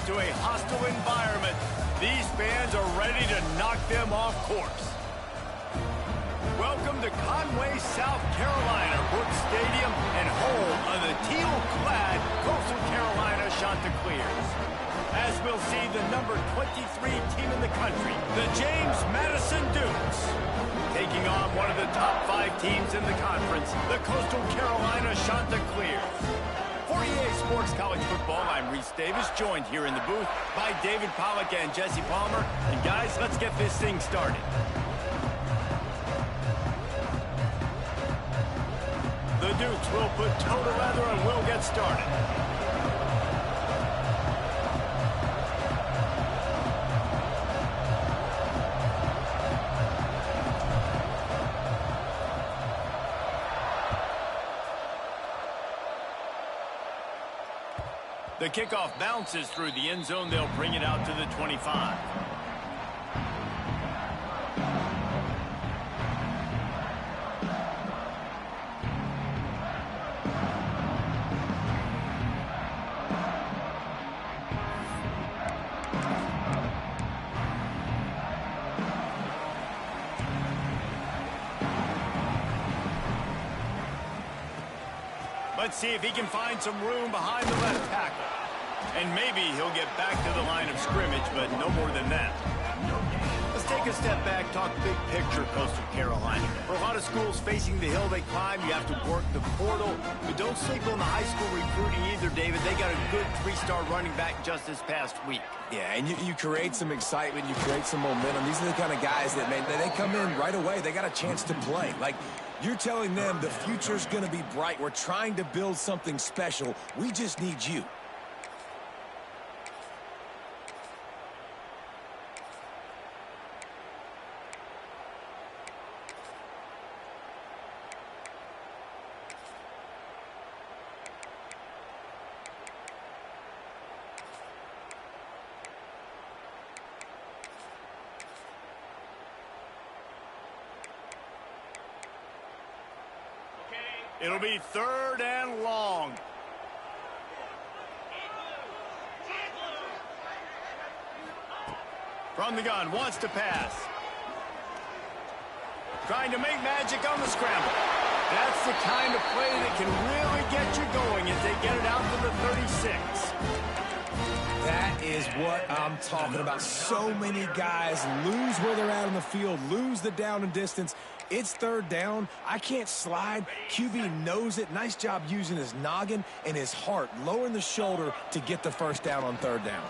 into a hostile environment. These fans are ready to knock them off course. Welcome to Conway, South Carolina, Brooks Stadium, and home of the teal-clad Coastal Carolina Chanticleers. As we'll see, the number 23 team in the country, the James Madison Dukes, taking on one of the top 5 teams in the conference, the Coastal Carolina Chanticleers. For EA Sports College Football, I'm Reese Davis, joined here in the booth by David Pollack and Jesse Palmer. And guys, let's get this thing started. The Dukes will put toe to leather and we'll get started. The kickoff bounces through the end zone. They'll bring it out to the 25. Let's see if he can find some room behind the left tackle. And maybe he'll get back to the line of scrimmage, but no more than that. Let's take a step back, talk big picture Coastal Carolina. For a lot of schools facing the hill they climb, you have to work the portal. But don't sleep on the high school recruiting either, David. They got a good 3-star running back just this past week. Yeah, and you create some excitement, you create some momentum. These are the kind of guys that, man, they come in right away. They got a chance to play. Like, you're telling them the future's going to be bright. We're trying to build something special. We just need you. It'll be 3rd and long. From the gun, wants to pass. Trying to make magic on the scramble. That's the kind of play that can really get you going as they get it out to the 36. That is what I'm talking about. So many guys lose where they're at on the field, lose the down and distance. It's 3rd down. I can't slide. QB knows it. Nice job using his noggin and his heart, lowering the shoulder to get the 1st down on 3rd down.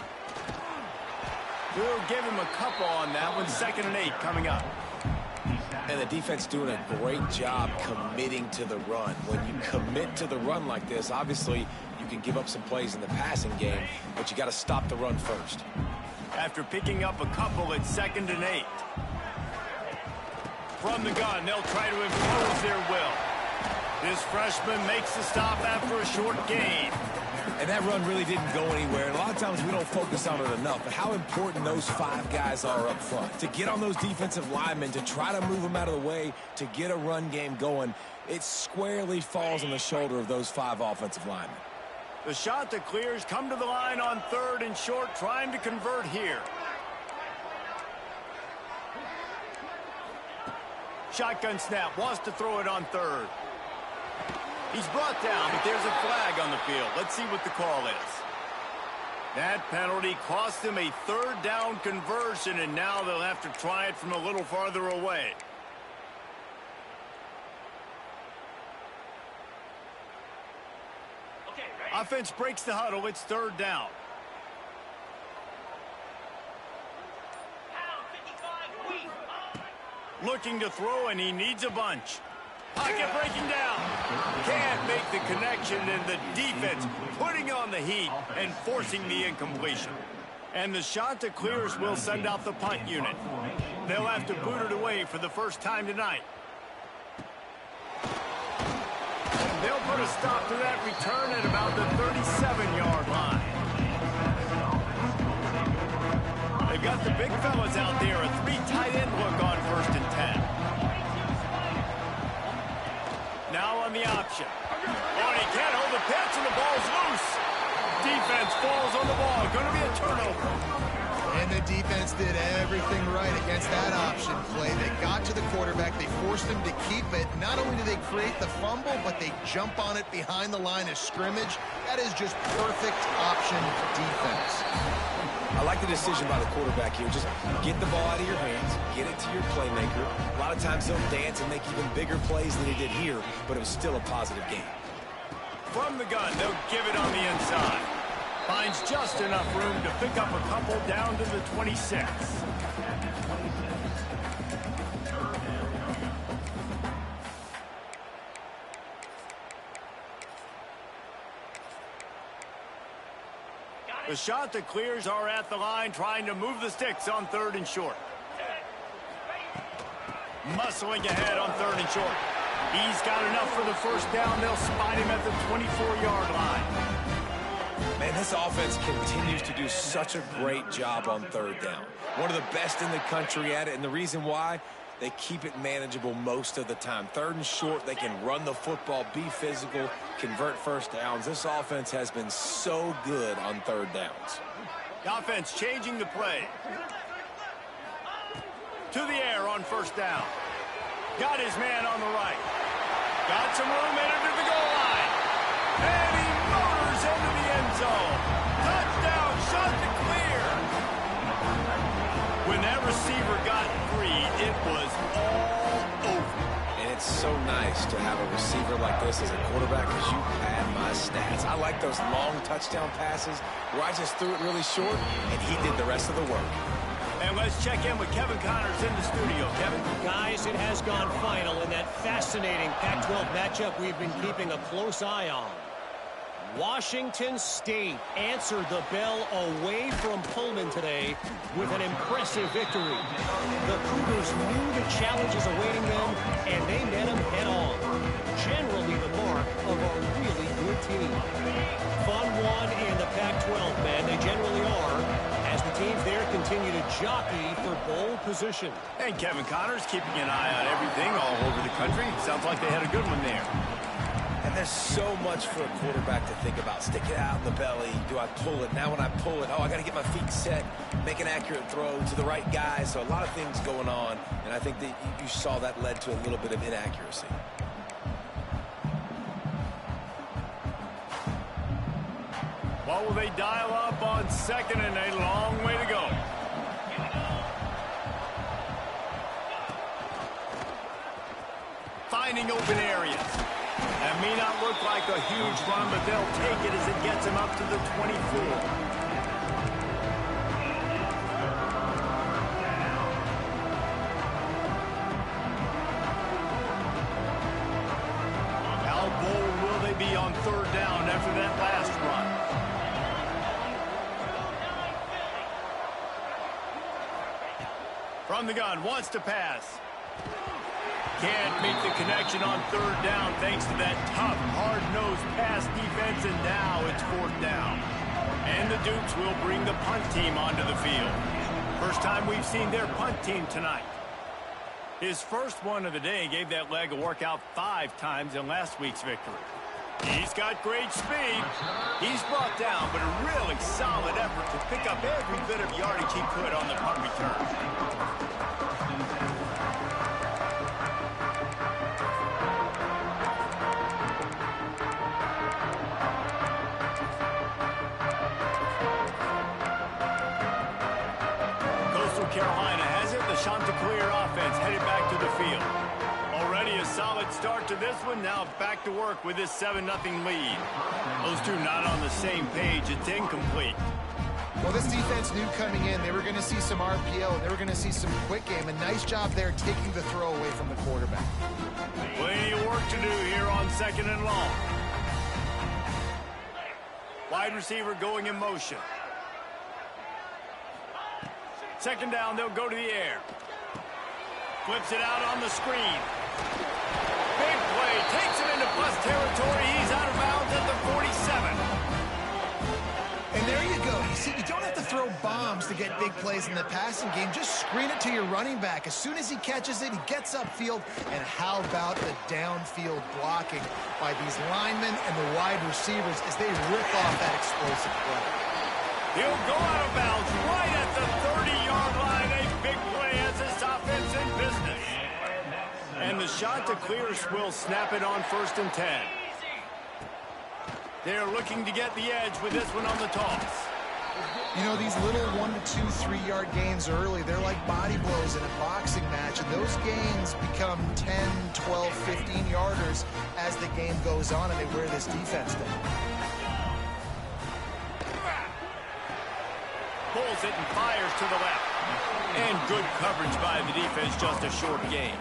We'll give him a couple on that one. 2nd and 8 coming up. And the defense doing a great job committing to the run. When you commit to the run like this, obviously you can give up some plays in the passing game, but you got to stop the run first. After picking up a couple, it's 2nd and 8. From the gun, they'll try to impose their will. This freshman makes the stop after a short gain. And that run really didn't go anywhere. And a lot of times we don't focus on it enough, but how important those 5 guys are up front. To get on those defensive linemen, to try to move them out of the way, to get a run game going, it squarely falls on the shoulder of those 5 offensive linemen. The Chanticleers come to the line on 3rd and short, trying to convert here. Shotgun snap, wants to throw it on 3rd. He's brought down, but there's a flag on the field. Let's see what the call is. That penalty cost them a 3rd down conversion, and now they'll have to try it from a little farther away. Offense breaks the huddle. It's 3rd down. Looking to throw, and he needs a bunch. Pocket breaking down. Can't make the connection, and the defense putting on the heat and forcing the incompletion. And the Chanticleers will send out the punt unit. They'll have to boot it away for the first time tonight. And they'll put a stop to that return at about the 37-yard line. They've got the big fellas out there, a 3 tight end look on 1st and 10. Now on the option. Oh, he can't hold the pitch, and the ball's loose. Defense falls on the ball. Going to be a Carolina defense did everything right against that option play. They got to the quarterback. They forced him to keep it. Not only do they create the fumble, but they jump on it behind the line of scrimmage. That is just perfect option defense. I like the decision by the quarterback here. Just get the ball out of your hands, get it to your playmaker. A lot of times he'll dance and make even bigger plays than he did here, but it was still a positive game. From the gun, they'll give it on the inside. Finds just enough room to pick up a couple down to the 26. The shot that clears are at the line, trying to move the sticks on 3rd and short. Muscling ahead on 3rd and short. He's got enough for the first down. They'll spot him at the 24-yard line. Man, this offense continues to do such a great job on 3rd down. One of the best in the country at it, and the reason why, they keep it manageable most of the time. 3rd and short, they can run the football, be physical, convert first downs. This offense has been so good on 3rd downs. The offense changing the play. To the air on 1st down. Got his man on the right. Got some room headed to the goal line. And he motors into the end zone. Touchdown, shot to clear. When that receiver got free, it was all over. And it's so nice to have a receiver like this as a quarterback because you pad my stats. I like those long touchdown passes where I just threw it really short and he did the rest of the work. And let's check in with Kevin Connors in the studio. Kevin? Guys, it has gone final in that fascinating Pac-12 matchup we've been keeping a close eye on. Washington State answered the bell away from Pullman today with an impressive victory. The Cougars knew the challenges awaiting them, and they met them head-on. Generally the mark of a really good team. Fun one in the Pac-12, man. They generally are. As the teams there continue to jockey for bowl position. And Kevin Connors keeping an eye on everything all over the country. Sounds like they had a good one there. And there's so much for a quarterback to think about. Stick it out in the belly. Do I pull it? Now when I pull it, oh, I got to get my feet set, make an accurate throw to the right guy. So a lot of things going on. And I think that you saw that led to a little bit of inaccuracy. What will they dial up on 2nd and a long way to go? Finding open areas. That may not look like a huge run, but they'll take it as it gets him up to the 24. Be on 3rd down after that last run. From the gun, wants to pass. Can't make the connection on 3rd down thanks to that tough, hard-nosed pass defense, and now it's 4th down. And the Dukes will bring the punt team onto the field. First time we've seen their punt team tonight. His first one of the day gave that leg a workout 5 times in last week's victory. He's got great speed. He's brought down, but a really solid effort to pick up every bit of yardage he could on the punt return. Coastal Carolina has it. The Chanticleer offense headed back to the field. Already a solid start to this one. Now back to work with this 7-0 lead. Those two not on the same page. It's incomplete. Well, this defense knew coming in they were going to see some RPO. They were going to see some quick game. A nice job there taking the throw away from the quarterback. Plenty of work to do here on 2nd and long. Wide receiver going in motion. 2nd down, they'll go to the air. Flips it out on the screen. Big play. Takes him into plus territory. He's out of bounds at the 47. And there you go. You see, you don't have to throw bombs to get big plays in the passing game. Just screen it to your running back. As soon as he catches it, he gets upfield. And how about the downfield blocking by these linemen and the wide receivers as they rip off that explosive play? He'll go out of bounds right at the 30 And the Chanticleers will snap it on 1st and 10. They're looking to get the edge with this one on the toss. You know, these little 1 to 2, 3-yard gains early, they're like body blows in a boxing match, and those gains become 10, 12, 15-yarders as the game goes on, and they wear this defense down. Pulls it and fires to the left. And good coverage by the defense, just a short gain.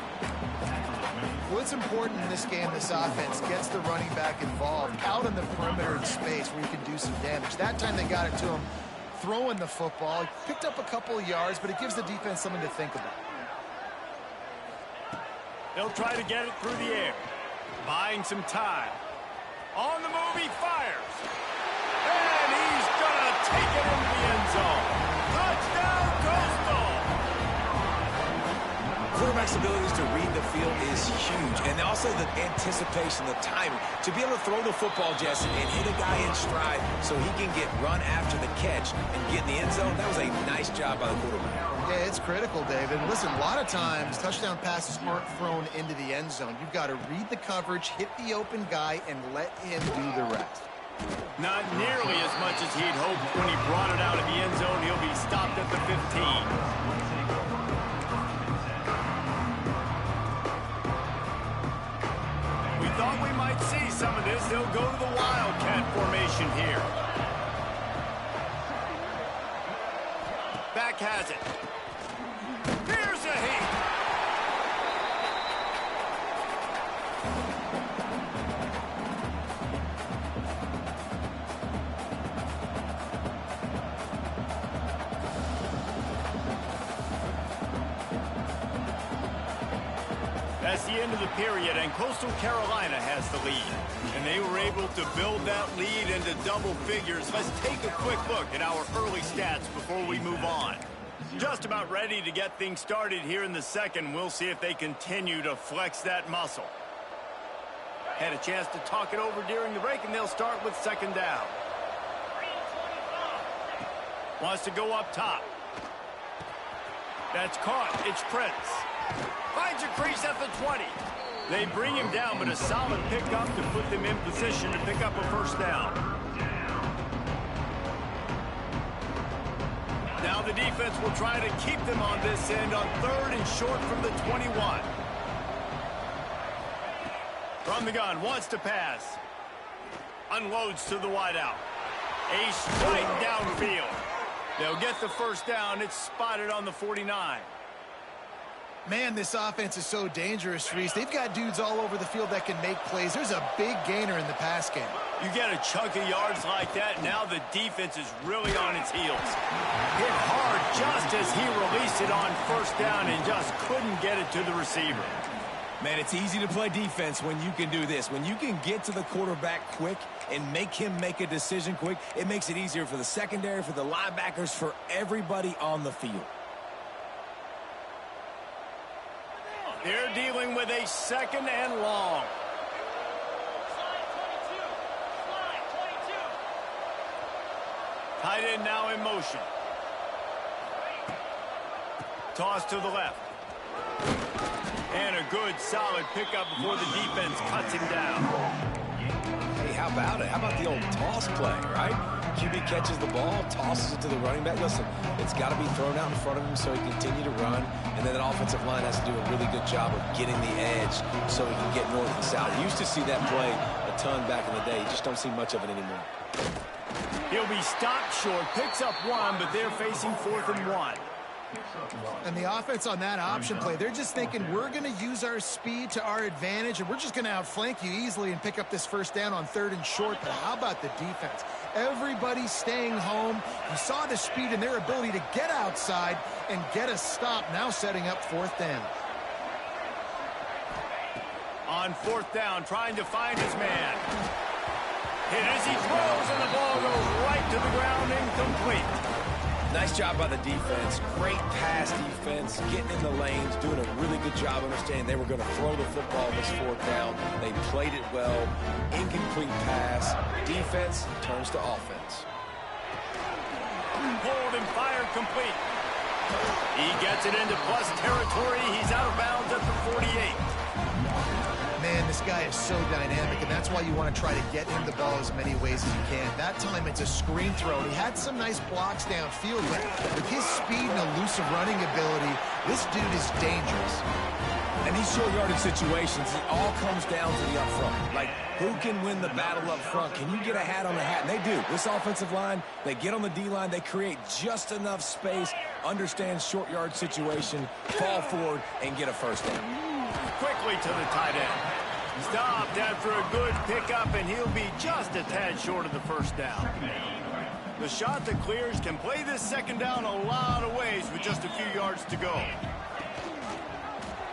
Well, it's important in this game, this offense gets the running back involved out in the perimeter in space where you can do some damage. That time they got it to him throwing the football. He picked up a couple of yards, but it gives the defense something to think about. They'll try to get it through the air. Buying some time. On the move, he fires. And he's going to take it into the end zone. Touchdown, Coastal! Quarterback's abilities to read the field is huge, and also the anticipation, the timing. To be able to throw the football, Jesse, and hit a guy in stride so he can get run after the catch and get in the end zone, that was a nice job by the quarterback. Yeah, it's critical, David. Listen, a lot of times touchdown passes aren't thrown into the end zone. You've got to read the coverage, hit the open guy, and let him do the rest. Not nearly as much as he'd hoped when he brought it out of the end zone. He'll be stopped at the 15. Thought we might see some of this. They'll go to the Wildcat formation here. Back has it. Here's a hit. That's the end of the period, and Coastal Carolina has the lead. And they were able to build that lead into double figures. Let's take a quick look at our early stats before we move on. Just about ready to get things started here in the second. We'll see if they continue to flex that muscle. Had a chance to talk it over during the break, and they'll start with 2nd down. Wants to go up top. That's caught. It's Prince. Finds a crease at the 20. They bring him down, but a solid pickup to put them in position to pick up a 1st down. Now the defense will try to keep them on this end on 3rd and short from the 21. From the gun, wants to pass. Unloads to the wideout. A strike downfield. They'll get the 1st down. It's spotted on the 49. Man, this offense is so dangerous, Reese. They've got dudes all over the field that can make plays. There's a big gainer in the pass game. You get a chunk of yards like that, now the defense is really on its heels. Hit hard just as he released it on 1st down and just couldn't get it to the receiver. Man, it's easy to play defense when you can do this. When you can get to the quarterback quick and make him make a decision quick, it makes it easier for the secondary, for the linebackers, for everybody on the field. They're dealing with a 2nd and long. Tight end now in motion. Toss to the left. And a good, solid pickup before the defense cuts him down. Hey, how about it? How about the old toss play, right? QB catches the ball, tosses it to the running back. Listen, it's got to be thrown out in front of him so he can continue to run. And then that offensive line has to do a really good job of getting the edge so he can get north and south. You used to see that play a ton back in the day. You just don't see much of it anymore. He'll be stopped short, picks up 1, but they're facing 4th and 1. And the offense on that option play, they're just thinking we're going to use our speed to our advantage, and we're just going to outflank you easily and pick up this 1st down on 3rd and short. But how about the defense? Everybody's staying home. You saw the speed and their ability to get outside and get a stop, now setting up 4th down. On 4th down, trying to find his man. Hit as he throws, and the ball goes right to the ground, incomplete. Nice job by the defense. Great pass defense, getting in the lanes, doing a really good job understanding they were going to throw the football on this 4th down. They played it well. Incomplete pass. Defense turns to offense. Pulled and fired complete. He gets it into plus territory. He's out of bounds at the 48. Man, this guy is so dynamic, and that's why you want to try to get him the ball as many ways as you can. That time, it's a screen throw. He had some nice blocks downfield, but with his speed and elusive running ability, this dude is dangerous. And these short yardage situations, it all comes down to the up front. Like, who can win the battle up front? Can you get a hat on the hat? And they do. This offensive line, they get on the D-line, they create just enough space, understand short yard situation, fall forward, and get a first down. Quickly to the tight end. Stopped after a good pickup, and he'll be just a tad short of the first down. The shot that clears can play this second down a lot of ways with just a few yards to go.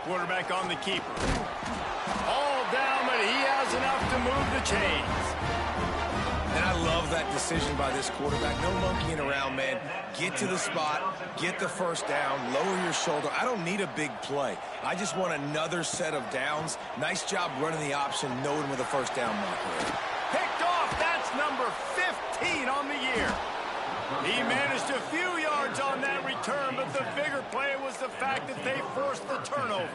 Quarterback on the keeper. All down, but he has enough to move the chains. And I love that decision by this quarterback. No monkeying around, man. Get to the spot, get the first down, lower your shoulder. I don't need a big play. I just want another set of downs. Nice job running the option, knowing where the first down marker is. Picked off. That's number 15 on the year. He managed a few yards on that return, but the bigger play was the fact that they forced the turnover.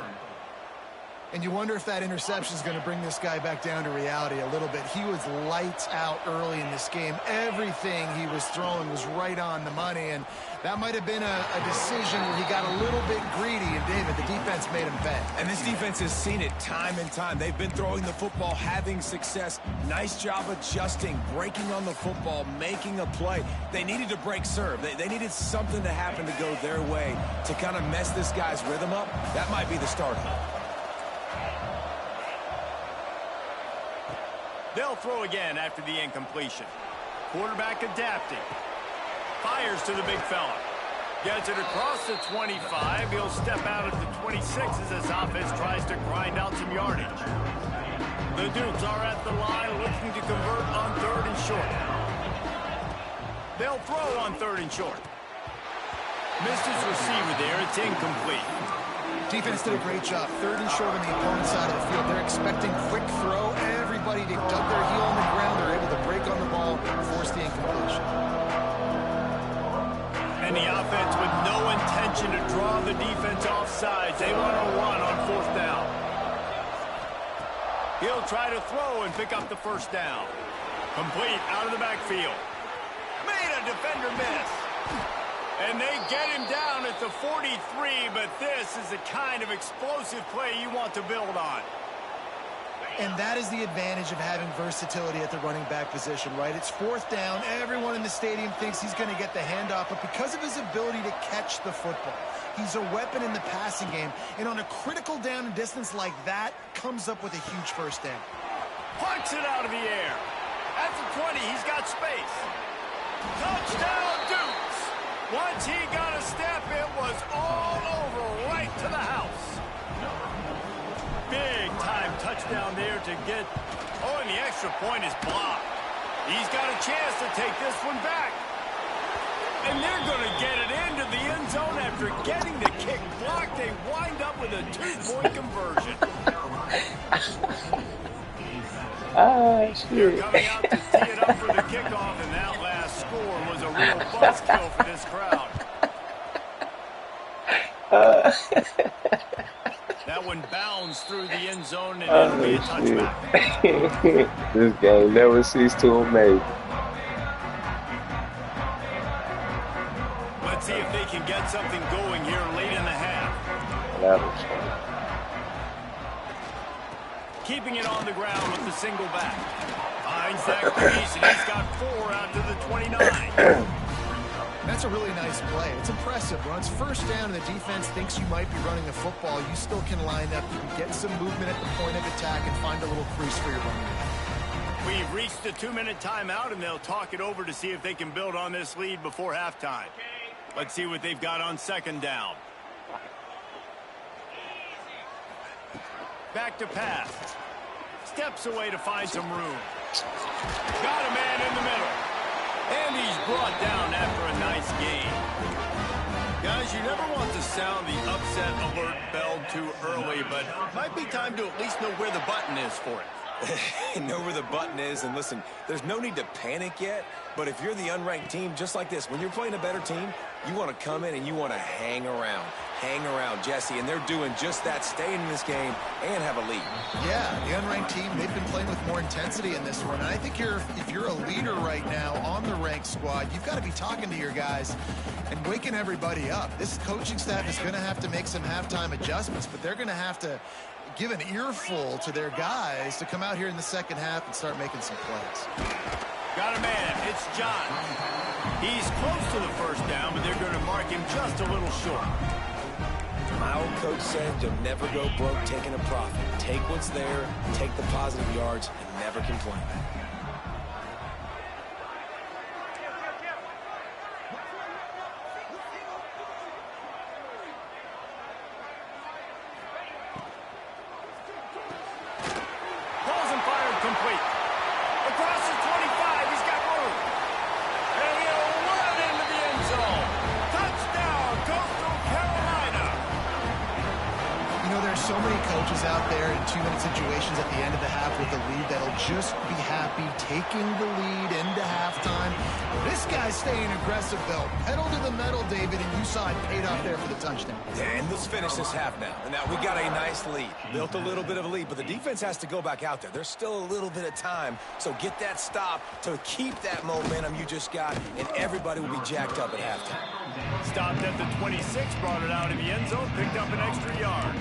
And you wonder if that interception is going to bring this guy back down to reality a little bit. He was lights out early in this game. Everything he was throwing was right on the money, and that might have been a decision where he got a little bit greedy, and David, the defense made him pay. And this defense has seen it time and time. They've been throwing the football, having success. Nice job adjusting, breaking on the football, making a play. They needed to break serve. They needed something to happen to go their way to kind of mess this guy's rhythm up. That might be the start of it. They'll throw again after the incompletion. Quarterback adapting. Fires to the big fella. Gets it across the 25. He'll step out at the 26 as this offense tries to grind out some yardage. The Dukes are at the line looking to convert on 3rd and short. They'll throw on 3rd and short. Missed his receiver there. It's incomplete. Defense did a great job. 3rd and short on the opponent's side of the field. They're expecting quick throw. Everybody, they dug their heel on the ground. They're able to break on the ball, force the incompletion. And the offense with no intention to draw the defense off sides. They want to run on 4th down. He'll try to throw and pick up the first down. Complete out of the backfield. Made a defender miss. And they get him down at the 43, but this is the kind of explosive play you want to build on. And that is the advantage of having versatility at the running back position, right? It's 4th down. Everyone in the stadium thinks he's going to get the handoff, but because of his ability to catch the football, he's a weapon in the passing game. And on a critical down and distance like that, comes up with a huge first down. Punts it out of the air. At the 20, he's got space. Touchdown, Dukes. Once he got a step, it was all over, right to the house. Big-time touchdown there to get... Oh, and the extra point is blocked. He's got a chance to take this one back. And they're going to get it into the end zone after getting the kick blocked. They wind up with a 2-point conversion. They're coming out to tee it up for the kickoff, and that last score was a real buzzkill for this crowd. That one bounds through the end zone, and it'll be a touchback. This game never ceased to amaze. Let's see if they can get something going here late in the half. That was fun. Keeping it on the ground with the single back. Finds that crease, and he's got 4 out to the 29. That's a really nice play. It's impressive. When it's 1st down and the defense thinks you might be running the football, you still can line up. You can get some movement at the point of attack and find a little crease for your running back. We've reached the 2-minute timeout, and they'll talk it over to see if they can build on this lead before halftime. Let's see what they've got on 2nd down. Back to pass. Steps away to find some room. Got a man in the middle. And he's brought down after a nice game. Guys, you never want to sound the upset alert bell too early, but it might be time to at least know where the button is for it. Know where the button is, and listen, there's no need to panic yet, but if you're the unranked team, just like this, when you're playing a better team, you want to come in and you want to hang around. Hang around, Jesse, and they're doing just that, staying in this game and have a lead. Yeah, the unranked team, they've been playing with more intensity in this one, and I think if you're a leader right now on the ranked squad, you've got to be talking to your guys and waking everybody up. This coaching staff is going to have to make some halftime adjustments, but they're going to have to give an earful to their guys to come out here in the second half and start making some plays. Got a man. It's John. He's close to the first down, but they're going to mark him just a little short. My old coach said you'll never go broke taking a profit. Take what's there, take the positive yards, and never complain. So many coaches out there in 2-minute situations at the end of the half with the lead that'll just be happy taking the lead into halftime. This guy's staying aggressive, though. Pedal to the metal, David, and you saw it paid off there for the touchdown. And let's finish this half now. And now we got a nice lead. Built a little bit of a lead, but the defense has to go back out there. There's still a little bit of time, so get that stop to keep that momentum you just got, and everybody will be jacked up at halftime. Stopped at the 26, brought it out in the end zone, picked up an extra yard.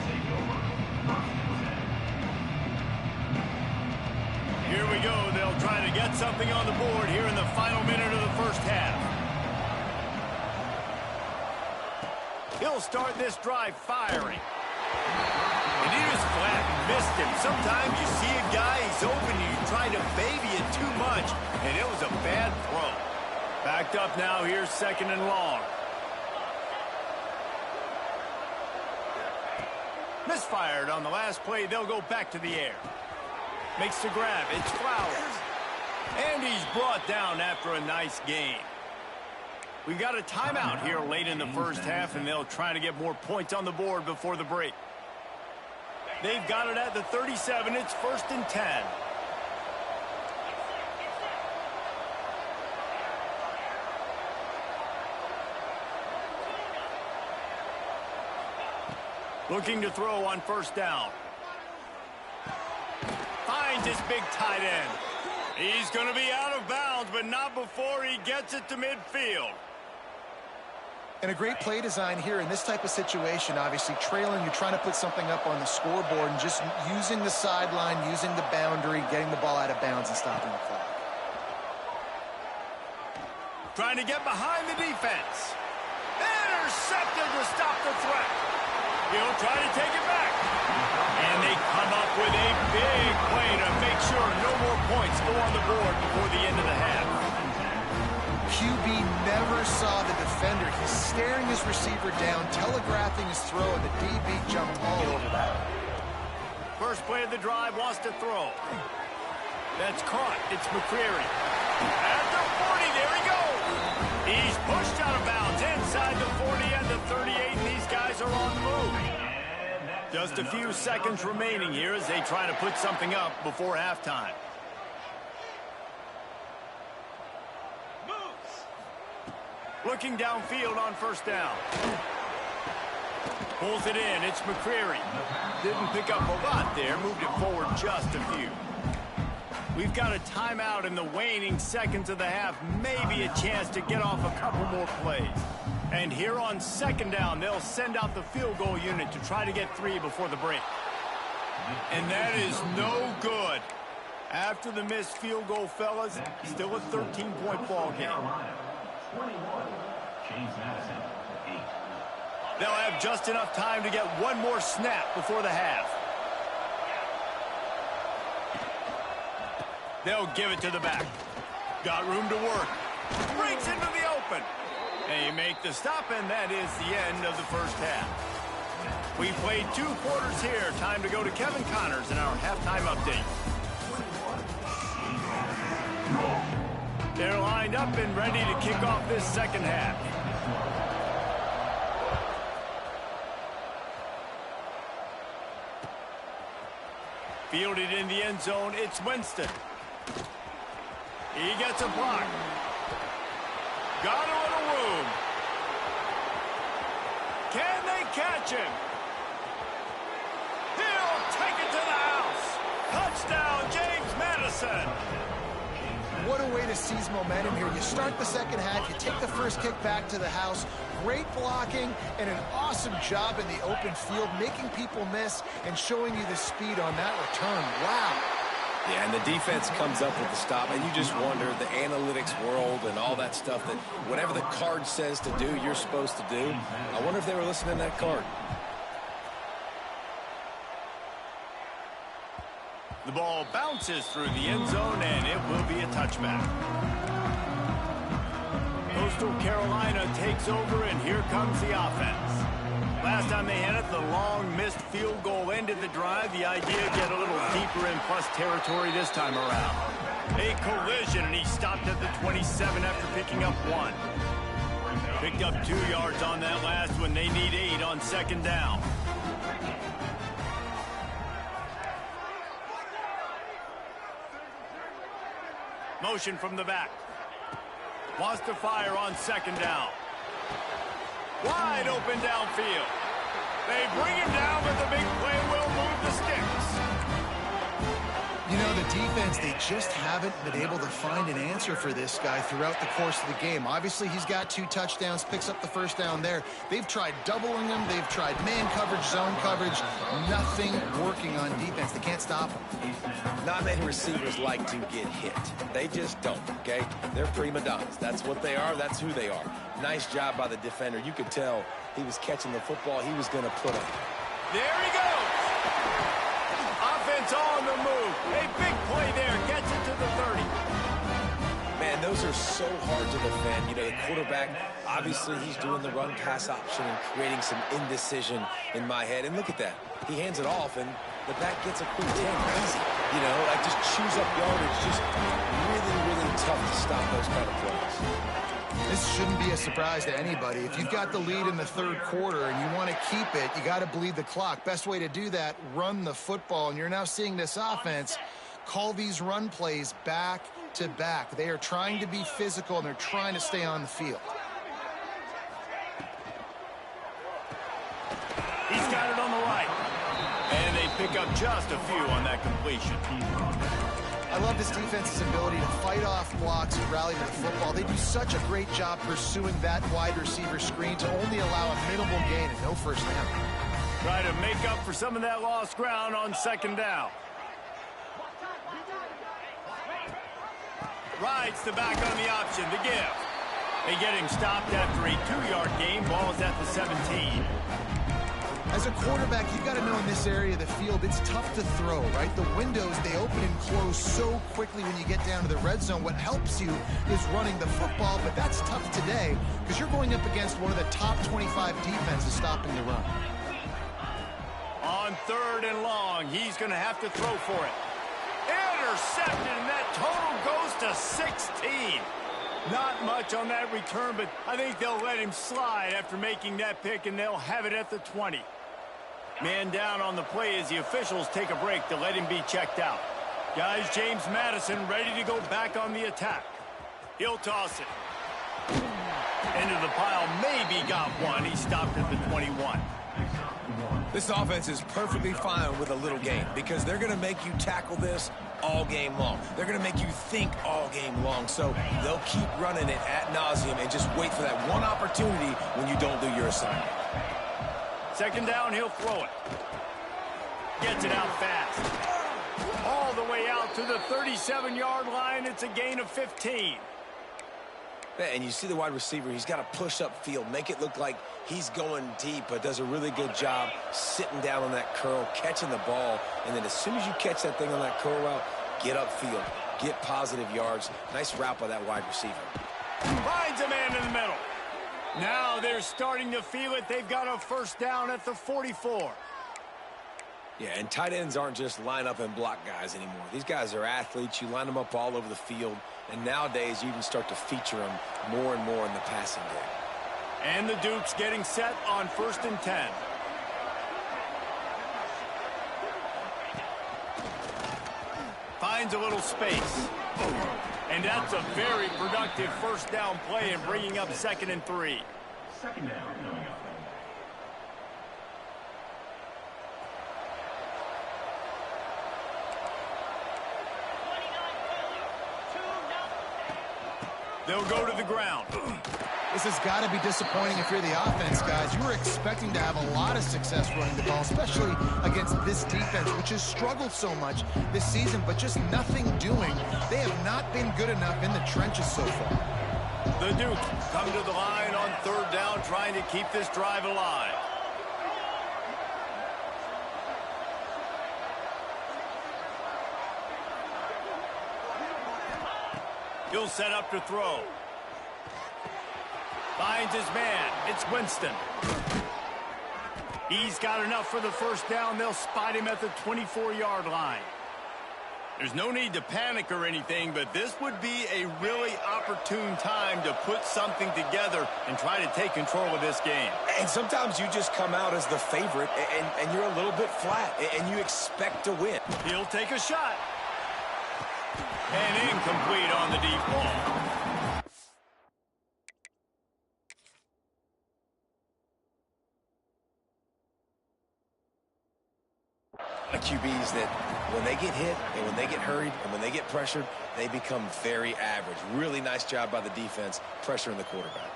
Here we go. They'll try to get something on the board here in the final minute of the first half. He'll start this drive firing. And he just flat missed him. Sometimes you see a guy, he's open, and you try to baby it too much, and it was a bad throw. Backed up now, here's second and long. Misfired on the last play. They'll go back to the air. Makes the grab. It's Flowers. And he's brought down after a nice gain. We got a timeout here late in the first half, and they'll try to get more points on the board before the break. They've got it at the 37. It's 1st and 10. Looking to throw on first down. Finds his big tight end. He's going to be out of bounds, but not before he gets it to midfield. And a great play design here in this type of situation. Obviously, trailing, you're trying to put something up on the scoreboard and just using the sideline, using the boundary, getting the ball out of bounds and stopping the clock. Trying to get behind the defense. Intercepted to stop the threat. He'll try to take it back. And they come up with a big play to make sure no more points go on the board before the end of the half. QB never saw the defender. He's staring his receiver down, telegraphing his throw, and the DB jumped all over that. First play of the drive, wants to throw. That's caught. It's McCreary. At the 40, there he goes. He's pushed out of bounds inside the 40 and the 38. These guys are on the move. Just a few seconds remaining here as they try to put something up before halftime. Looking downfield on first down. Pulls it in. It's McCreary. Didn't pick up a lot there. Moved it forward just a few. We've got a timeout in the waning seconds of the half. Maybe a chance to get off a couple more plays. And here on second down, they'll send out the field goal unit to try to get 3 before the break. And that is no good. After the missed field goal, fellas, still a 13-point ball game. They'll have just enough time to get one more snap before the half. They'll give it to the back. Got room to work. Breaks into the open. They make the stop, and that is the end of the first half. We played 2 quarters here. Time to go to Kevin Connors in our halftime update. They're lined up and ready to kick off this second half. Fielded in the end zone, it's Winston. He gets a block. Got a little room. Can they catch him? He'll take it to the house. Touchdown, James Madison. What a way to seize momentum here. You start the second half, you take the first kick back to the house. Great blocking and an awesome job in the open field, making people miss and showing you the speed on that return. Wow. Yeah, and the defense comes up with the stop, and you just wonder, the analytics world and all that stuff, that whatever the card says to do, you're supposed to do. I wonder if they were listening to that card. The ball bounces through the end zone, and it will be a touchback. Coastal Carolina takes over, and here comes the offense. Last time they had it, the long missed field goal ended the drive. The idea, get a little deeper in plus territory this time around. A collision, and he stopped at the 27 after picking up 1. Picked up 2 yards on that last one. They need 8 on second down. Motion from the back. Wants to fire on second down. Wide open downfield. They bring him down, but the big play will move the sticks. You know, the defense, they just haven't been able to find an answer for this guy throughout the course of the game. Obviously, he's got 2 touchdowns, picks up the first down there. They've tried doubling him. They've tried man coverage, zone coverage. Nothing working on defense. They can't stop him. Not many receivers like to get hit. They just don't, okay? They're prima donnas. That's what they are. That's who they are. Nice job by the defender. You could tell he was catching the football. He was going to put him. There he goes. Offense on the move. A big play there. Gets it to the 30. Man, those are so hard to defend. You know, the quarterback, obviously he's doing the run-pass option and creating some indecision in my head. And look at that. He hands it off, and the back gets a quick 10. Easy. You know, like just chews up yardage. Just really, really tough to stop those kind of plays. This shouldn't be a surprise to anybody. If you've got the lead in the third quarter and you want to keep it, you got to bleed the clock. Best way to do that, run the football. And you're now seeing this offense call these run plays back to back. They are trying to be physical, and they're trying to stay on the field. He's got it on the right. And they pick up just a few on that completion. I love this defense's ability to fight off blocks and rally to the football. They do such a great job pursuing that wide receiver screen to only allow a minimal gain and no first down. Try to make up for some of that lost ground on second down. Rides the back on the option, the give. They get him stopped after a 2-yard gain. Ball is at the 17. As a quarterback, you've got to know in this area of the field, it's tough to throw, right? The windows, they open and close so quickly when you get down to the red zone. What helps you is running the football, but that's tough today because you're going up against one of the top 25 defenses stopping the run. On 3rd and long, he's going to have to throw for it. Intercepted, and that total goes to 16. Not much on that return, but I think they'll let him slide after making that pick, and they'll have it at the 20. Man down on the play as the officials take a break to let him be checked out. Guys, James Madison ready to go back on the attack. He'll toss it. Into the pile, maybe got one. He stopped at the 21. This offense is perfectly fine with a little game because they're going to make you tackle this all game long. They're going to make you think all game long. So they'll keep running it ad nauseum and just wait for that one opportunity when you don't do your assignment. Second down, he'll throw it. Gets it out fast. All the way out to the 37-yard line. It's a gain of 15. And you see the wide receiver, he's got to push up field, make it look like he's going deep, but does a really good job sitting down on that curl, catching the ball, and then as soon as you catch that thing on that curl route, get upfield, get positive yards. Nice route by that wide receiver. Finds a man in the middle. Now they're starting to feel it. They've got a first down at the 44. Yeah, and tight ends aren't just line up and block guys anymore. These guys are athletes. You line them up all over the field, and nowadays you even start to feature them more and more in the passing game. And the Dukes getting set on 1st and 10. Finds a little space. And that's a very productive first down play and bringing up 2nd and 3. Second down coming up. They'll go to the ground. This has got to be disappointing if you're the offense, guys. You were expecting to have a lot of success running the ball, especially against this defense, which has struggled so much this season, but just nothing doing. They have not been good enough in the trenches so far. The Duke come to the line on 3rd down, trying to keep this drive alive. He'll set up to throw. Finds his man. It's Winston. He's got enough for the first down. They'll spot him at the 24-yard line. There's no need to panic or anything, but this would be a really opportune time to put something together and try to take control of this game. And sometimes you just come out as the favorite, and you're a little bit flat, and you expect to win. He'll take a shot. And incomplete on the deep ball. QBs that when they get hit and when they get hurried and when they get pressured, they become very average. Really nice job by the defense pressuring the quarterback.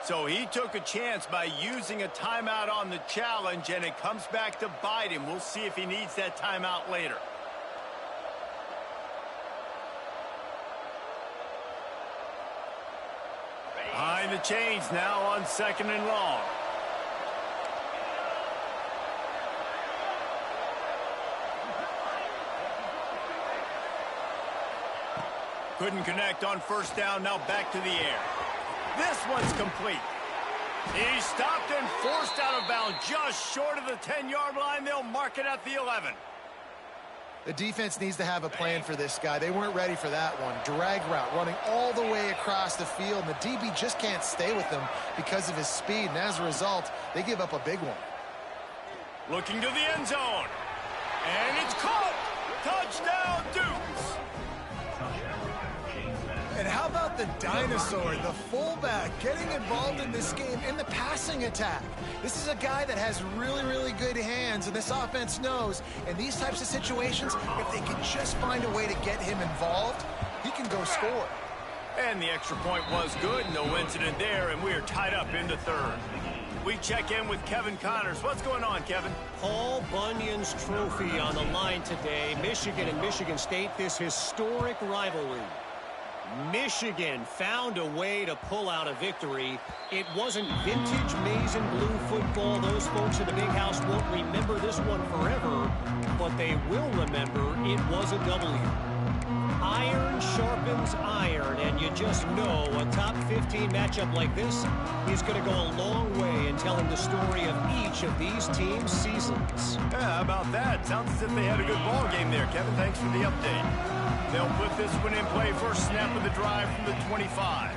So he took a chance by using a timeout on the challenge, and it comes back to bite him. We'll see if he needs that timeout later. Behind the chains now on 2nd and long. Couldn't connect on 1st down, now back to the air. This one's complete. He's stopped and forced out of bounds just short of the 10-yard line. They'll mark it at the 11. The defense needs to have a plan for this guy. They weren't ready for that one. Drag route running all the way across the field. And the DB just can't stay with him because of his speed. And as a result, they give up a big one. Looking to the end zone. And it's caught. Touchdown, Dukes. And how about the dinosaur, the fullback, getting involved in this game in the passing attack? This is a guy that has really, really good hands, and this offense knows. In these types of situations, if they can just find a way to get him involved, he can go score. And the extra point was good. No incident there, and we are tied up into 3rd. We check in with Kevin Connors. What's going on, Kevin? Paul Bunyan's trophy on the line today. Michigan and Michigan State, this historic rivalry. Michigan found a way to pull out a victory. It wasn't vintage maize and blue football. Those folks in the big house won't remember this one forever, but they will remember it was a W. Iron sharpens iron, and you just know a top 15 matchup like this is going to go a long way in telling the story of each of these teams' seasons. Yeah, how about that? Sounds as if they had a good ball game there, Kevin. Thanks for the update. They'll put this one in play. First snap of the drive from the 25.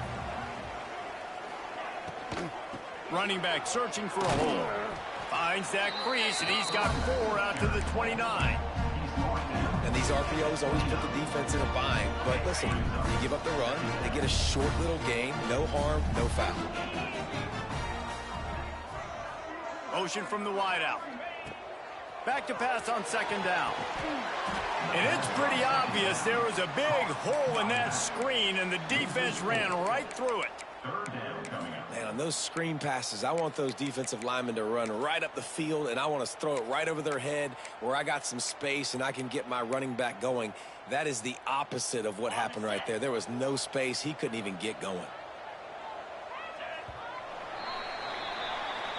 Running back searching for a hole. Finds that crease, and he's got 4 out to the 29. And these RPOs always put the defense in a bind. But listen, you give up the run, they get a short little gain, no harm, no foul. Motion from the wideout. Back to pass on 2nd down. And it's pretty obvious there was a big hole in that screen, and the defense ran right through it. Man, on those screen passes, I want those defensive linemen to run right up the field, and I want to throw it right over their head where I got some space and I can get my running back going. That is the opposite of what happened right there. There was no space. He couldn't even get going.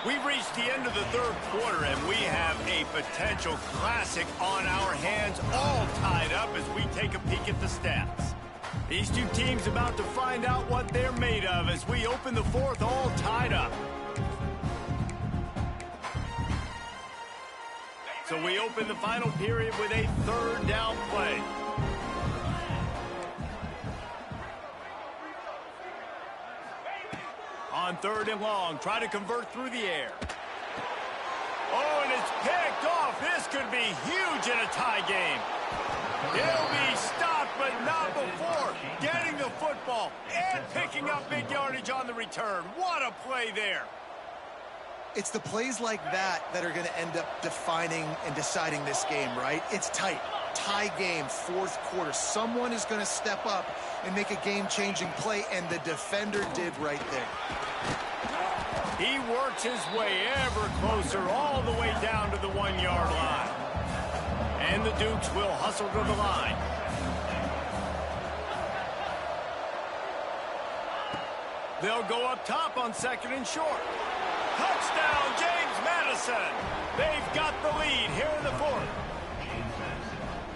We've reached the end of the 3rd quarter, and we have a potential classic on our hands, all tied up as we take a peek at the stats. These two teams about to find out what they're made of as we open the 4th, all tied up. So we open the final period with a 3rd down play. On 3rd and long, try to convert through the air. Oh, and it's It's picked off. This could be huge in a tie game. He'll be stopped, but not before getting the football and picking up big yardage on the return. What a play there. It's the plays like that that are going to end up defining and deciding this game, right? It's tight. Tie game, fourth quarter. Someone is going to step up and make a game-changing play, and the defender did right there. He works his way ever closer all the way down to the 1-yard line. And the Dukes will hustle to the line. They'll go up top on 2nd and short. Touchdown, James Madison. They've got the lead here in the 4th.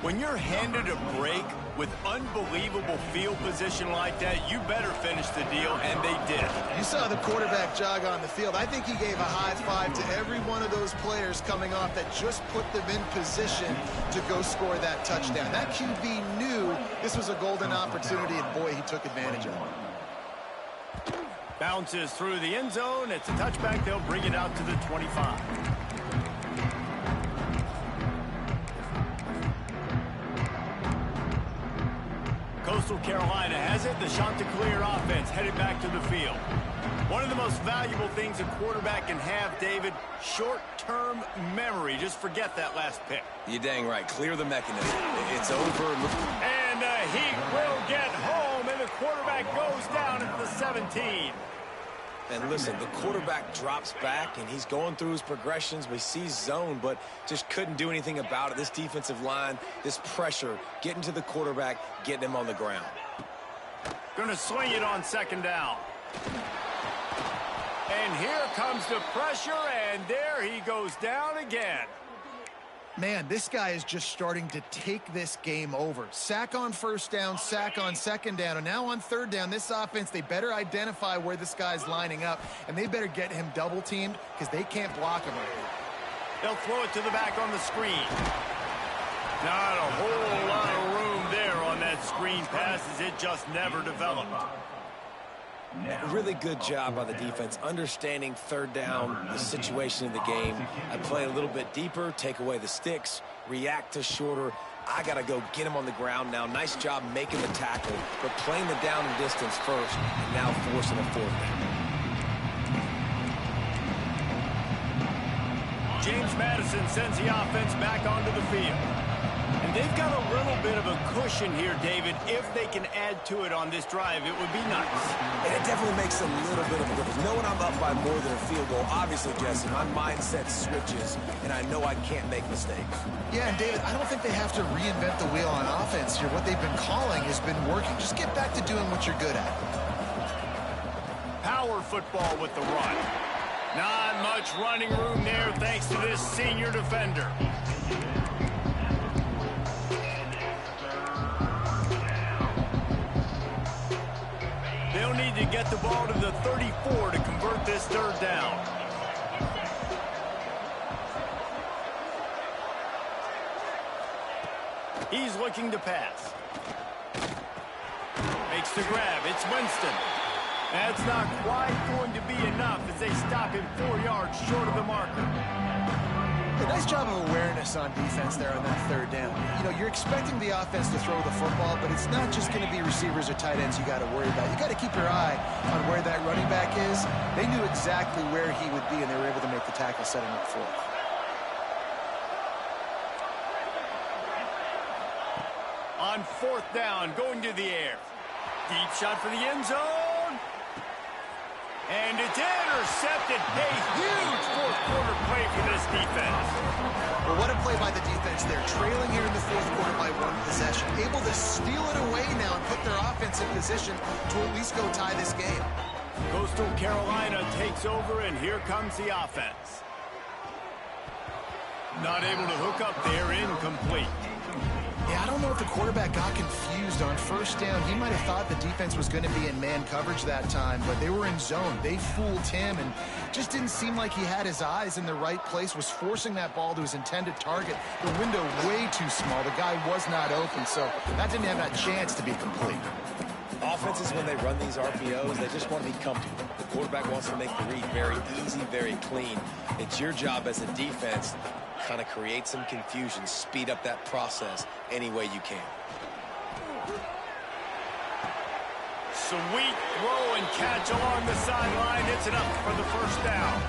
When you're handed a break with unbelievable field position like that, you better finish the deal, and they did. You saw the quarterback jog on the field. I think he gave a high five to every one of those players coming off that just put them in position to go score that touchdown. That QB knew this was a golden opportunity, and boy, he took advantage of it. Bounces through the end zone. It's a touchback. They'll bring it out to the 25. Coastal Carolina has it. The Chanticleer offense headed back to the field. One of the most valuable things a quarterback can have, David, short-term memory. Just forget that last pick. You're dang right. Clear the mechanism. It's over. And he will get home, and the quarterback goes down at the 17. And listen, the quarterback drops back, and he's going through his progressions. We see zone, but just couldn't do anything about it. This defensive line, this pressure, getting to the quarterback, getting him on the ground. Gonna swing it on 2nd down. And here comes the pressure, and there he goes down again. Man, this guy is just starting to take this game over. Sack on 1st down, sack on 2nd down, and now on 3rd down, this offense, they better identify where this guy's lining up, and they better get him double-teamed because they can't block him right here. They'll throw it to the back on the screen. Not a whole lot of room there on that screen pass as it just never developed. Really good job by the defense, understanding 3rd down, the situation of the game. I play a little bit deeper, take away the sticks, react to shorter. I got to go get him on the ground now. Nice job making the tackle, but playing the down and distance first, and now forcing a 4th down. James Madison sends the offense back onto the field. And they've got a little bit of a cushion here, David. If they can add to it on this drive, it would be nice. And it definitely makes a little bit of a difference. Knowing I'm up by more than a field goal, obviously, Jesse, my mindset switches, and I know I can't make mistakes. Yeah, and David, I don't think they have to reinvent the wheel on offense here. What they've been calling has been working. Just get back to doing what you're good at. Power football with the run. Not much running room there thanks to this senior defender. They'll need to get the ball to the 34 to convert this 3rd down. He's looking to pass. Makes the grab. It's Winston. That's not quite going to be enough as they stop him 4 yards short of the marker. A nice job of awareness on defense there on that 3rd down. You know, you're expecting the offense to throw the football, but it's not just going to be receivers or tight ends you got to worry about. You got to keep your eye on where that running back is. They knew exactly where he would be, and they were able to make the tackle, setting up for it. On 4th down, going to the air. Deep shot for the end zone. And it's intercepted. A huge 4th quarter play for this defense. Well, what a play by the defense there. Trailing here in the 4th quarter by 1 possession. Able to steal it away now and put their offense in position to at least go tie this game. Coastal Carolina takes over, and here comes the offense. Not able to hook up there, incomplete. Yeah, I don't know if the quarterback got confused on 1st down. He might have thought the defense was going to be in man coverage that time, but they were in zone. They fooled him and just didn't seem like he had his eyes in the right place, was forcing that ball to his intended target. The window way too small. The guy was not open, so that didn't have that chance to be complete. Offenses, when they run these RPOs, they just want to be comfortable. The quarterback wants to make the read very easy, very clean. It's your job as a defense to kind of create some confusion, speed up that process any way you can. Sweet throw and catch along the sideline. It's enough for the first down.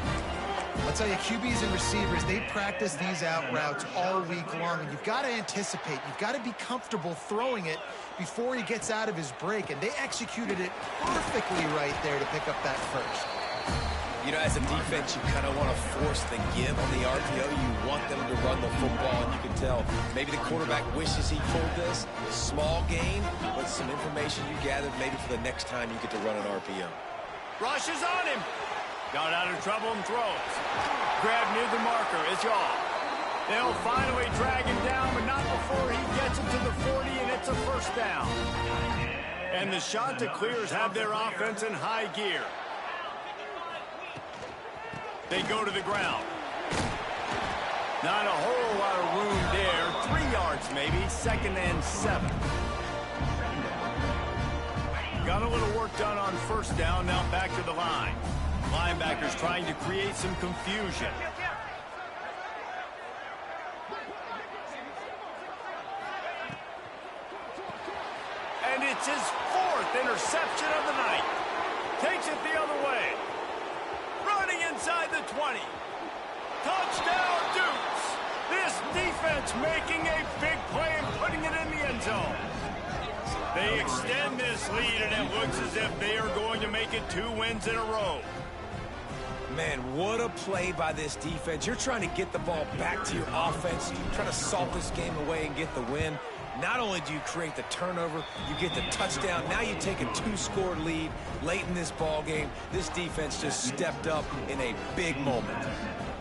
I'll tell you, QBs and receivers, they practice these out routes all week long, and you've got to anticipate. You've got to be comfortable throwing it before he gets out of his break, and they executed it perfectly right there to pick up that first. You know, as a defense, you kind of want to force the give on the RPO. You want them to run the football, and you can tell maybe the quarterback wishes he pulled this. Small gain, but some information you gathered maybe for the next time you get to run an RPO. Rushes on him. Got out of trouble and throws. Grab near the marker. It's off. They'll finally drag him down, but not before he gets it to the 40, and it's a first down. And the Chanticleers have their offense in high gear. They go to the ground. Not a whole lot of room there. 3 yards maybe. 2nd and 7. Got a little work done on first down. Now back to the line. Linebackers trying to create some confusion. And it's his 4th interception of the night. Takes it the other way. Running inside the 20. Touchdown, Dukes. This defense making a big play and putting it in the end zone. They extend this lead, and it looks as if they are going to make it 2 wins in a row. Man, what a play by this defense. You're trying to get the ball back to your offense. You're trying to salt this game away and get the win. Not only do you create the turnover, you get the touchdown. Now you take a 2-score lead late in this ball game. This defense just stepped up in a big moment.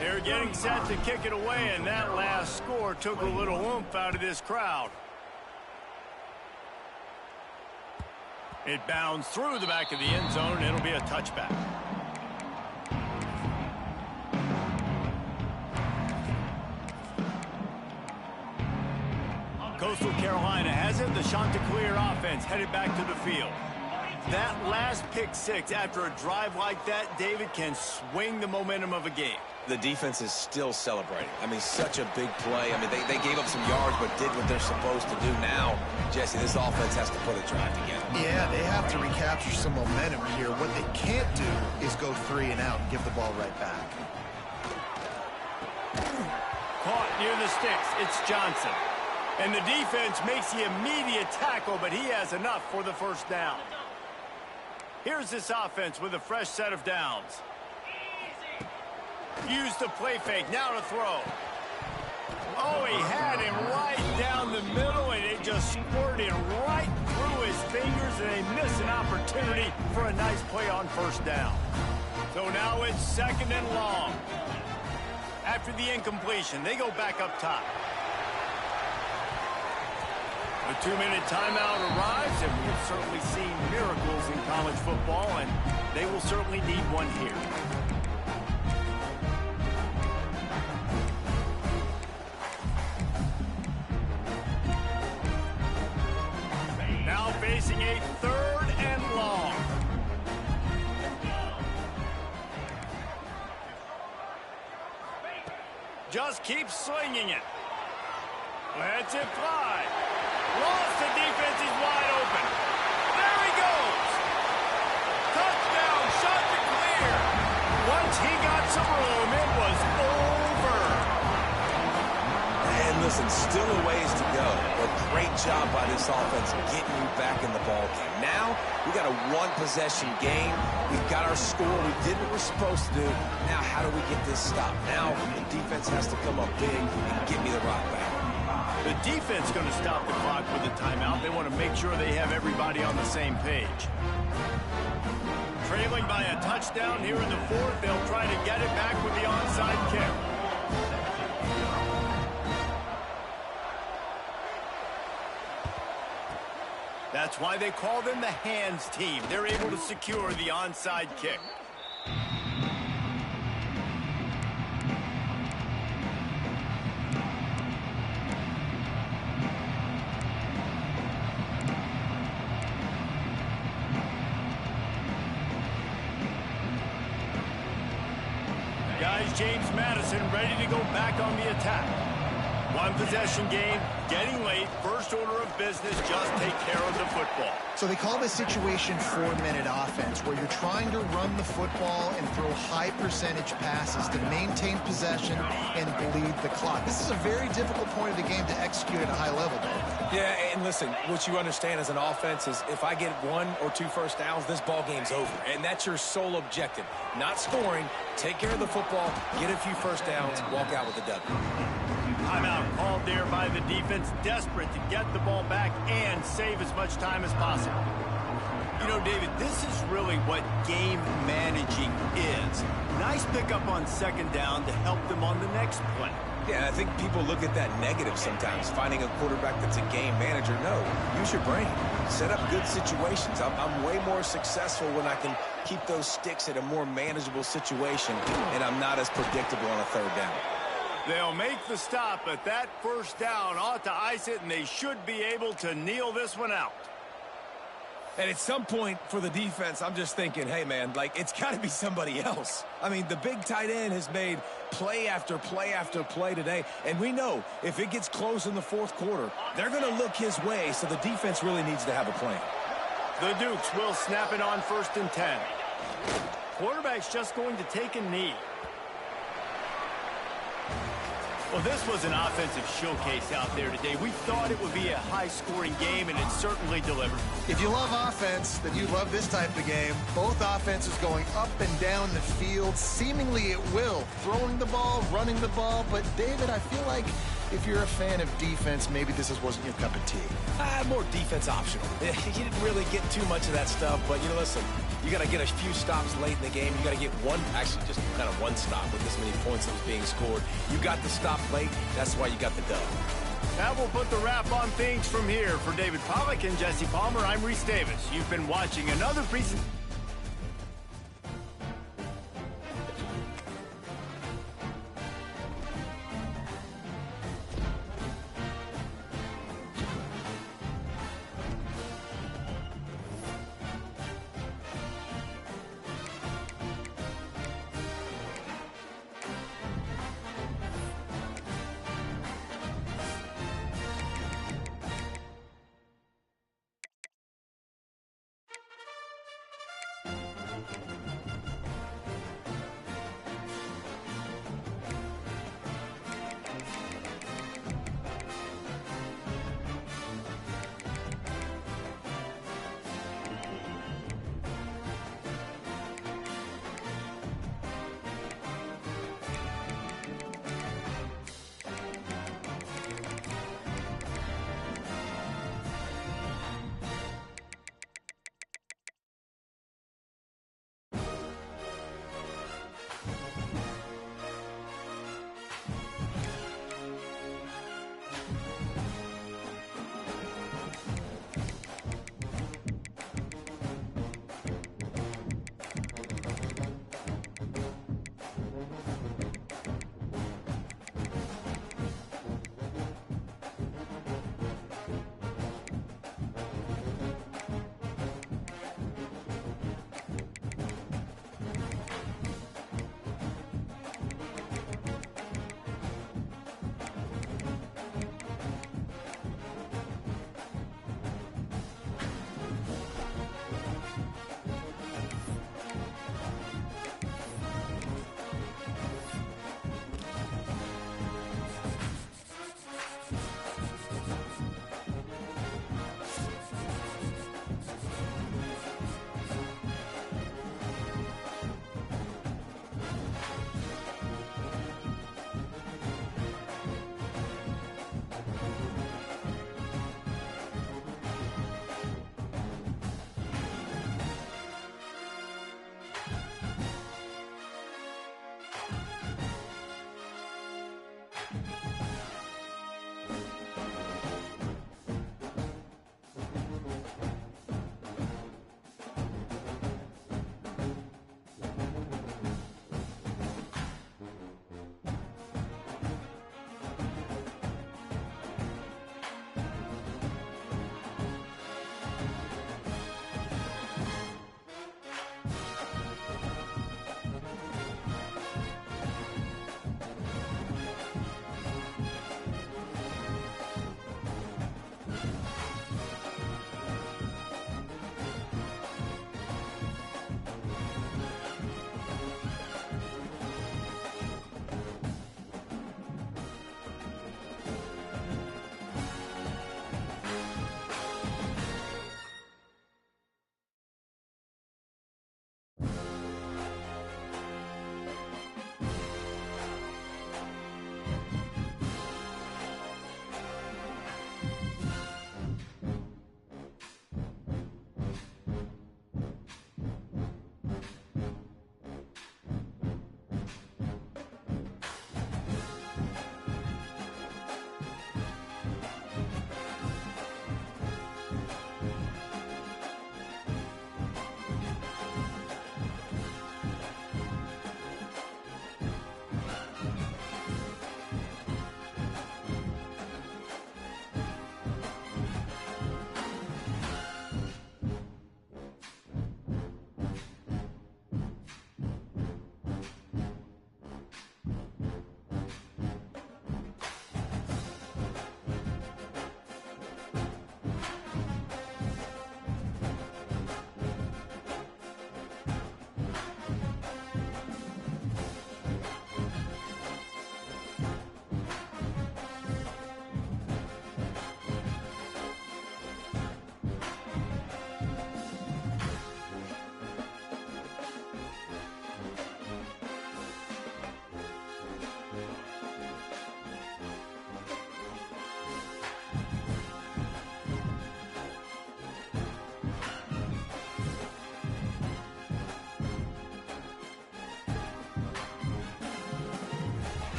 They're getting set to kick it away, and that last score took a little oomph out of this crowd. It bounds through the back of the end zone, and it'll be a touchback. Coastal Carolina has it. The Chanticleer offense headed back to the field. That last pick 6 after a drive like that, David, can swing the momentum of a game. The defense is still celebrating. I mean, such a big play. I mean, they gave up some yards but did what they're supposed to do. Now, Jesse, this offense has to put a drive together. Yeah, they have to recapture some momentum here. What they can't do is go 3 and out and give the ball right back. Caught near the sticks. It's Johnson. And the defense makes the immediate tackle, but he has enough for the first down. Here's this offense with a fresh set of downs. Use the play fake. Now to throw. Oh, he had him right down the middle, and it just squirted right through his fingers, and they miss an opportunity for a nice play on first down. So now it's 2nd and long. After the incompletion, they go back up top. A 2-minute timeout arrives, and we have certainly seen miracles in college football, and they will certainly need one here. Now facing a 3rd and long. Just keep slinging it. Lets it fly. Lost the defense, he's wide open. There he goes. Touchdown, Chanticleer. Once he got some room, it was over. And listen, still a ways to go, but great job by this offense getting you back in the ball game. Now, we got a 1-possession game. We've got our score. We did what we're supposed to do. Now, how do we get this stopped? Now, the defense has to come up big and get me the rock back. The defense going to stop the clock with a timeout. They want to make sure they have everybody on the same page. Trailing by a touchdown here in the 4th. They'll try to get it back with the onside kick. That's why they call them the hands team. They're able to secure the onside kick. has James Madison ready to go back on the attack. One possession game, getting late, first order of business, just take care of the football. So they call this situation 4-minute offense, where you're trying to run the football and throw high percentage passes to maintain possession and bleed the clock. This is a very difficult point of the game to execute at a high level, though. Yeah, and listen, what you understand as an offense is if I get 1 or 2 first downs, this ball game's over. And that's your sole objective. Not scoring, take care of the football, get a few first downs, walk out with a W. Timeout called there by the defense, desperate to get the ball back and save as much time as possible. You know, David, this is really what game managing is. Nice pickup on second down to help them on the next play. Yeah, I think people look at that negative sometimes, finding a quarterback that's a game manager. No, use your brain. Set up good situations. I'm way more successful when I can keep those sticks at a more manageable situation, and I'm not as predictable on a third down. They'll make the stop, but that first down ought to ice it, and they should be able to kneel this one out. And at some point for the defense, I'm just thinking, hey, man, like, it's got to be somebody else. I mean, the big tight end has made play after play after play today, and we know if it gets close in the fourth quarter, they're going to look his way, so the defense really needs to have a plan. The Dukes will snap it on 1st and 10. Quarterback's just going to take a knee. Well, this was an offensive showcase out there today. We thought it would be a high-scoring game, and it certainly delivered. If you love offense, then you love this type of game. Both offenses going up and down the field, seemingly at will. Throwing the ball, running the ball. But, David, I feel like if you're a fan of defense, maybe this wasn't your cup of tea. More defense optional. You didn't really get too much of that stuff, but, you know, listen, you got to get a few stops late in the game. You got to get actually just kind of one stop with this many points that was being scored. You got the stop late. That's why you got the dub. That will put the wrap on things from here. For David Pollack and Jesse Palmer, I'm Reese Davis. You've been watching another presentation.